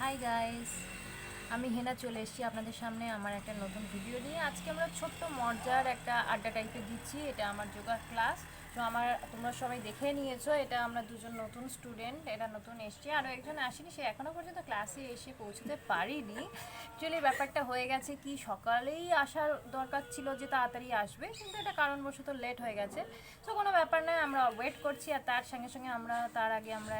Hi guys, আমি হেনা চলে এসেছি আপনাদের সামনে আমার একটা নতুন ভিডিও নিয়ে। আজকে আমরা ছোট্ট মজার একটা আড্ডা টাইপের দিচ্ছি। এটা আমার যোগা ক্লাস। তো তোমরা সবাই দেখে নিয়েছো, এটা আমরা দুজন নতুন স্টুডেন্ট, এটা নতুন এসছি। আরও একজন আসেনি, সে এখনও পর্যন্ত ক্লাসে এসে পৌঁছতে পারিনি। অ্যাকচুয়ালি ব্যাপারটা হয়ে গেছে কি, সকালেই আসার দরকার ছিল যে তাড়াতাড়ি আসবে, কিন্তু এটা কারণবশত লেট হয়ে গেছে। তো কোনো ব্যাপার নয়, আমরা ওয়েট করছি। আর তার সঙ্গে সঙ্গে তার আগে আমরা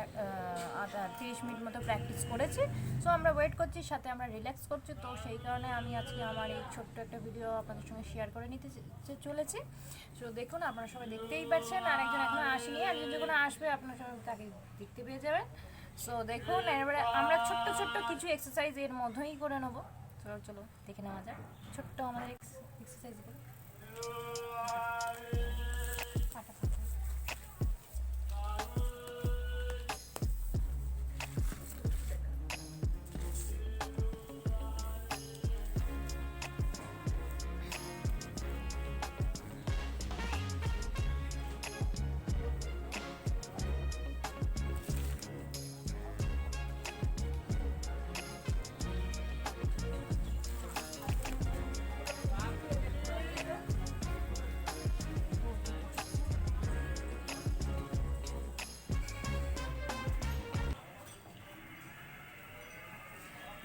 30 মিনিট মতো প্র্যাকটিস করেছি। সো আমরা ওয়েট করছি, সাথে আমরা রিল্যাক্স করছি। তো সেই কারণে আমি আজকে আমার এই ছোট্ট একটা ভিডিও আপনাদের সঙ্গে শেয়ার করে নিতে চলেছি। সো দেখুন, আপনারা সবাই দেখতেই পাচ্ছেন। আর একজন এখনও আসেনি, একজন যখন আসবে আপনারা সবাই তাকে দেখতে পেয়ে যাবেন। সো দেখুন, এবারে আমরা ছোট্ট ছোট্ট কিছু এক্সারসাইজ এর মধ্যেই করে নেবো। চলো চলো দেখে নেওয়া যাক ছোট্ট আমাদের এক্সারসাইজগুলো।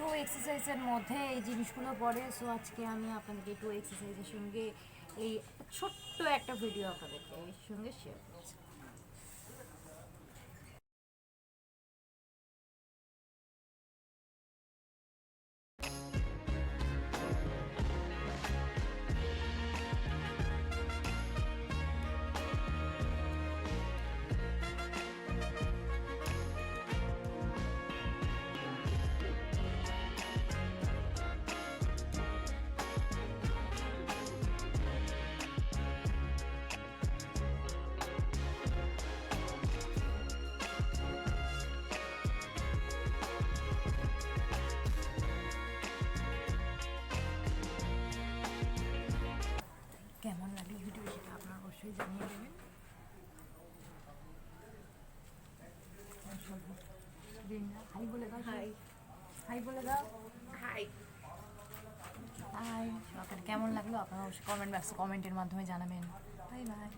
টু এক্সারসাইজের মধ্যে এই জিনিসগুলো পড়ে। সো আজকে আমি আপনাদেরকে টু এক্সারসাইজের সঙ্গে এই ছোট্ট একটা ভিডিও আপনাদেরকে এর সঙ্গে শেয়ার করছি। কেমন লাগলো ভিডিও, সেটা আপনারা অবশ্যই জানিয়ে দেবেন। হাই বলে দাও, হাই হাই বলে দাও, হাই হাই। কেমন লাগলো আপনারা অবশ্যই কমেন্টের মাধ্যমে জানাবেন। Bye bye.